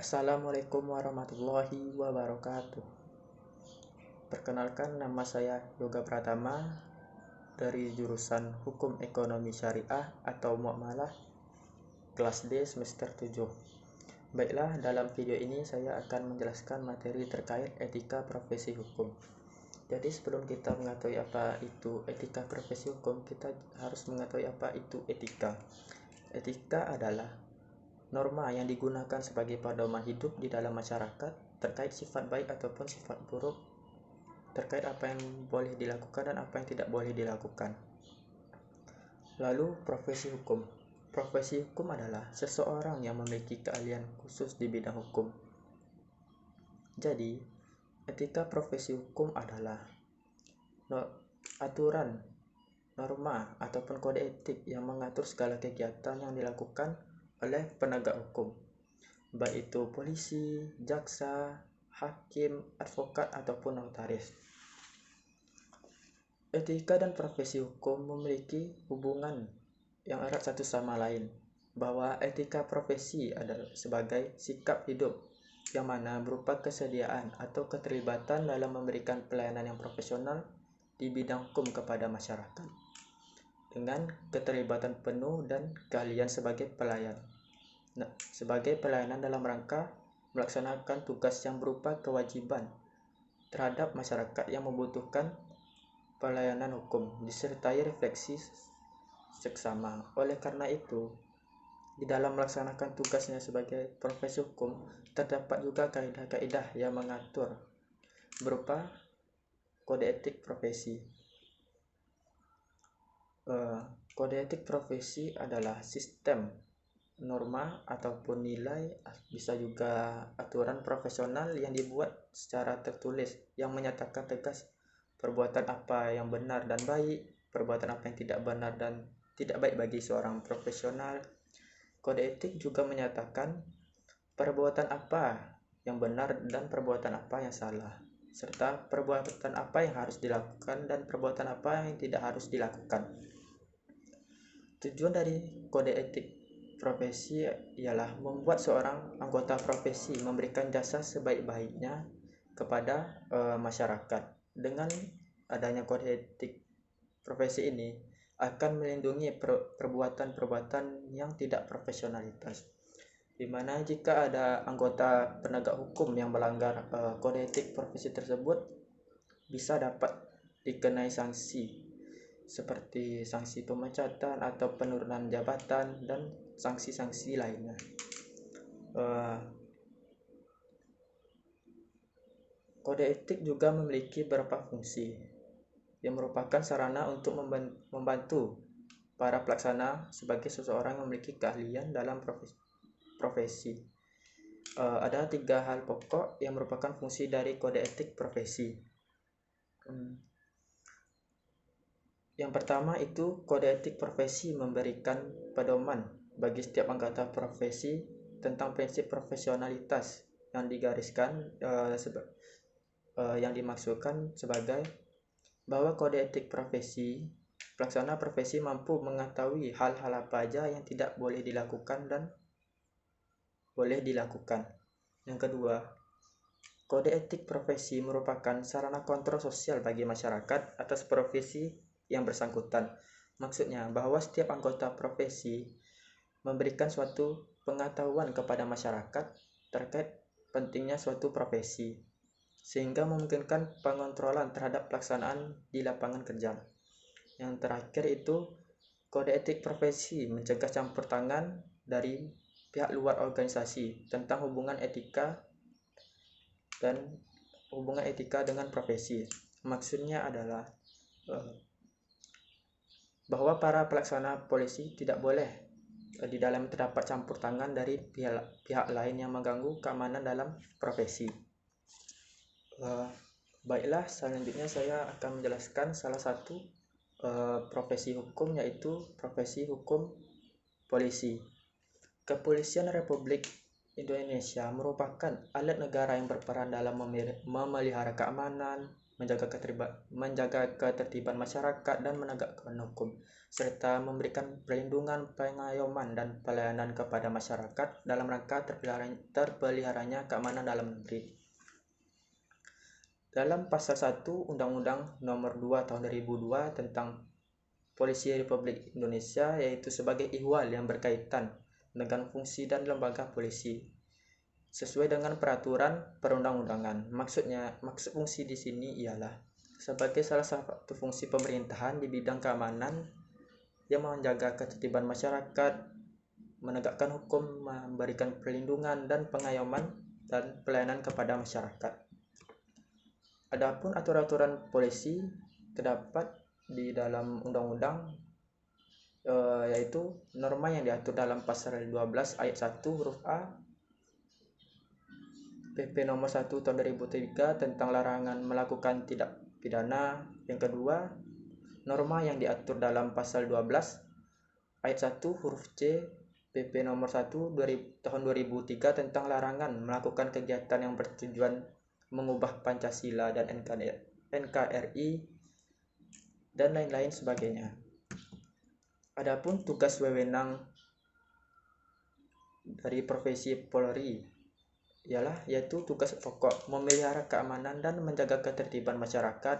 Assalamualaikum warahmatullahi wabarakatuh. Perkenalkan, nama saya Yoga Pratama dari jurusan Hukum Ekonomi Syariah atau Muamalah kelas D semester 7. Baiklah, dalam video ini saya akan menjelaskan materi terkait etika profesi hukum. Jadi sebelum kita mengetahui apa itu etika profesi hukum, kita harus mengetahui apa itu etika. Etika adalah norma yang digunakan sebagai pedoman hidup di dalam masyarakat terkait sifat baik ataupun sifat buruk, terkait apa yang boleh dilakukan dan apa yang tidak boleh dilakukan. Lalu profesi hukum. Profesi hukum adalah seseorang yang memiliki keahlian khusus di bidang hukum. Jadi, etika profesi hukum adalah aturan, norma, ataupun kode etik yang mengatur segala kegiatan yang dilakukan oleh penegak hukum, baik itu polisi, jaksa, hakim, advokat, ataupun notaris. Etika dan profesi hukum memiliki hubungan yang erat satu sama lain, bahwa etika profesi adalah sebagai sikap hidup yang mana berupa kesediaan atau keterlibatan dalam memberikan pelayanan yang profesional di bidang hukum kepada masyarakat dengan keterlibatan penuh dan keahlian sebagai pelayan. Sebagai pelayanan dalam rangka melaksanakan tugas yang berupa kewajiban terhadap masyarakat yang membutuhkan pelayanan hukum disertai refleksi seksama. Oleh karena itu, di dalam melaksanakan tugasnya sebagai profesi hukum terdapat juga kaidah-kaidah yang mengatur berupa kode etik profesi. Kode etik profesi adalah sistem, norma ataupun nilai, bisa juga aturan profesional yang dibuat secara tertulis yang menyatakan tegas perbuatan apa yang benar dan baik, perbuatan apa yang tidak benar dan tidak baik bagi seorang profesional. Kode etik juga menyatakan perbuatan apa yang benar dan perbuatan apa yang salah, serta perbuatan apa yang harus dilakukan dan perbuatan apa yang tidak harus dilakukan. Tujuan dari kode etik profesi ialah membuat seorang anggota profesi memberikan jasa sebaik-baiknya kepada masyarakat. Dengan adanya kode etik profesi ini akan melindungi perbuatan-perbuatan yang tidak profesionalitas, di mana jika ada anggota penegak hukum yang melanggar kode etik profesi tersebut bisa dapat dikenai sanksi seperti sanksi pemecatan atau penurunan jabatan dan sanksi-sanksi lainnya. Kode etik juga memiliki beberapa fungsi yang merupakan sarana untuk membantu para pelaksana sebagai seseorang yang memiliki keahlian dalam profesi. Ada 3 hal pokok yang merupakan fungsi dari kode etik profesi. Yang pertama itu kode etik profesi memberikan pedoman bagi setiap anggota profesi tentang prinsip profesionalitas yang digariskan yang dimaksudkan sebagai bahwa kode etik profesi, pelaksana profesi mampu mengetahui hal-hal apa aja yang tidak boleh dilakukan dan boleh dilakukan. Yang kedua, kode etik profesi merupakan sarana kontrol sosial bagi masyarakat atas profesi yang bersangkutan. Maksudnya bahwa setiap anggota profesi memberikan suatu pengetahuan kepada masyarakat terkait pentingnya suatu profesi, sehingga memungkinkan pengontrolan terhadap pelaksanaan di lapangan kerja. Yang terakhir itu, kode etik profesi mencegah campur tangan dari pihak luar organisasi tentang hubungan etika dengan profesi. Maksudnya adalah bahwa para pelaksana polisi tidak boleh di dalam terdapat campur tangan dari pihak lain yang mengganggu keamanan dalam profesi. Baiklah, selanjutnya saya akan menjelaskan salah satu profesi hukum, yaitu profesi hukum polisi. Kepolisian Republik Indonesia merupakan alat negara yang berperan dalam memelihara keamanan, menjaga ketertiban masyarakat dan menegakkan hukum, serta memberikan perlindungan, pengayoman, dan pelayanan kepada masyarakat dalam rangka terpeliharanya keamanan dalam negeri. Dalam Pasal 1 Undang-Undang Nomor 2 Tahun 2002 tentang Polisi Republik Indonesia, yaitu sebagai ihwal yang berkaitan dengan fungsi dan lembaga polisi sesuai dengan peraturan perundang-undangan. Maksud fungsi di sini ialah sebagai salah satu fungsi pemerintahan di bidang keamanan yang menjaga ketertiban masyarakat, menegakkan hukum, memberikan perlindungan dan pengayoman dan pelayanan kepada masyarakat. Adapun aturan-aturan polisi terdapat di dalam undang-undang, yaitu norma yang diatur dalam pasal 12 ayat 1 huruf A PP nomor 1 tahun 2003 tentang larangan melakukan tindak pidana. Yang kedua, norma yang diatur dalam pasal 12 ayat 1 huruf C PP nomor 1 tahun 2003 tentang larangan melakukan kegiatan yang bertujuan mengubah Pancasila dan NKRI dan lain-lain sebagainya. Adapun tugas wewenang dari profesi Polri yaitu tugas pokok memelihara keamanan dan menjaga ketertiban masyarakat.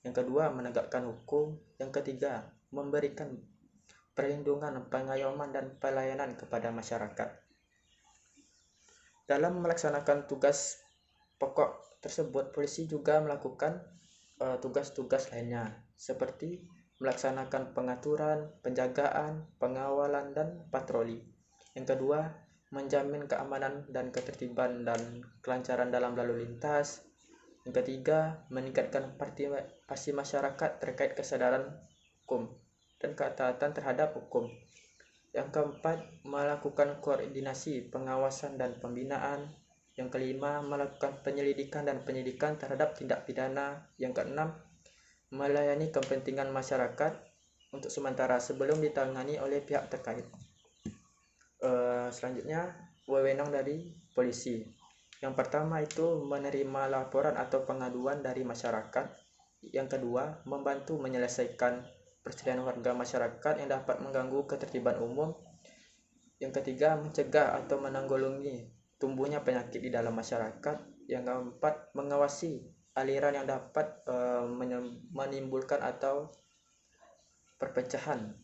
Yang kedua, menegakkan hukum. Yang ketiga, memberikan perlindungan, pengayoman, dan pelayanan kepada masyarakat. Dalam melaksanakan tugas pokok tersebut, polisi juga melakukan tugas-tugas lainnya seperti melaksanakan pengaturan, penjagaan, pengawalan, dan patroli. Yang kedua, menjamin keamanan dan ketertiban dan kelancaran dalam lalu lintas. Yang ketiga, meningkatkan partisipasi masyarakat terkait kesadaran hukum dan ketaatan terhadap hukum. Yang keempat, melakukan koordinasi, pengawasan, dan pembinaan. Yang kelima, melakukan penyelidikan dan penyidikan terhadap tindak pidana. Yang keenam, melayani kepentingan masyarakat untuk sementara sebelum ditangani oleh pihak terkait. Selanjutnya, wewenang dari polisi. Yang pertama itu menerima laporan atau pengaduan dari masyarakat. Yang kedua, membantu menyelesaikan perselisihan warga masyarakat yang dapat mengganggu ketertiban umum. Yang ketiga, mencegah atau menanggulangi tumbuhnya penyakit di dalam masyarakat. Yang keempat, mengawasi aliran yang dapat menimbulkan atau perpecahan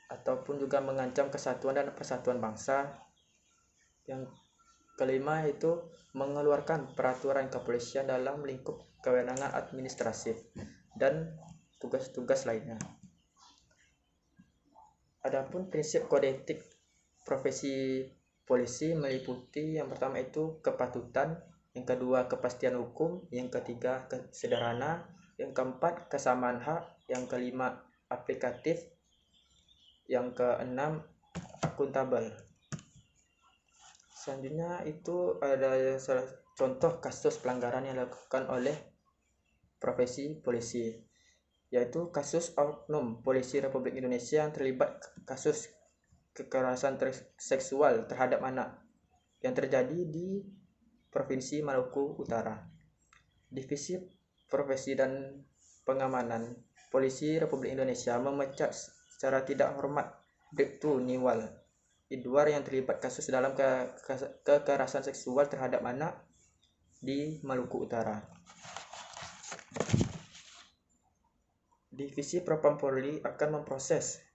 ataupun juga mengancam kesatuan dan persatuan bangsa. Yang kelima itu mengeluarkan peraturan kepolisian dalam lingkup kewenangan administratif dan tugas-tugas lainnya. Adapun prinsip kode etik profesi polisi meliputi yang pertama itu kepatutan, yang kedua kepastian hukum, yang ketiga sederhana, yang keempat kesamaan hak, yang kelima aplikatif, yang keenam akuntabel. Selanjutnya itu ada contoh kasus pelanggaran yang dilakukan oleh profesi polisi, yaitu kasus oknum polisi Republik Indonesia yang terlibat kasus kekerasan seksual terhadap anak yang terjadi di Provinsi Maluku Utara. Divisi Profesi dan Pengamanan Polisi Republik Indonesia memecat secara tidak hormat Bribtu Niwal Idwar yang terlibat kasus dalam kekerasan seksual terhadap anak di Maluku Utara. Divisi Propam Polri akan memproses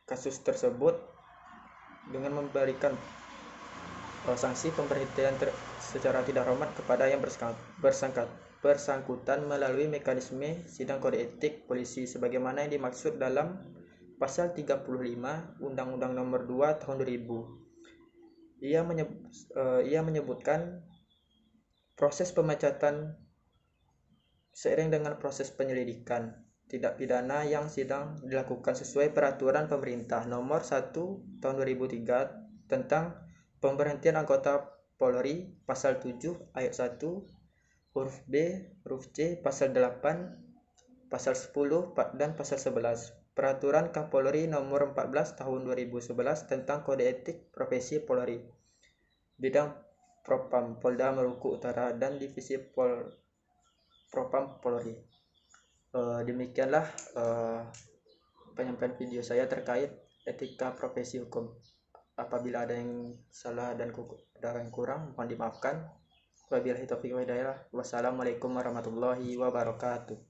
kasus tersebut dengan memberikan sanksi pemberhentian secara tidak hormat kepada yang bersangkutan melalui mekanisme sidang kode etik polisi sebagaimana yang dimaksud dalam Pasal 35 Undang-Undang Nomor 2 Tahun 2000. Ia menyebutkan proses pemecatan seiring dengan proses penyelidikan tindak pidana yang sedang dilakukan sesuai peraturan pemerintah Nomor 1 Tahun 2003 tentang pemberhentian anggota Polri, Pasal 7 ayat 1 huruf B, huruf C, Pasal 8, Pasal 10 dan Pasal 11. Peraturan Kapolri Nomor 14 Tahun 2011 tentang Kode Etik Profesi Polri, Bidang Propam Polda Maluku Utara dan Divisi Propam Polri. Demikianlah penyampaian video saya terkait etika profesi hukum. Apabila ada yang salah dan ada yang kurang, mohon dimaafkan. Wabillahi taufiq wal hidayah. Wassalamualaikum warahmatullahi wabarakatuh.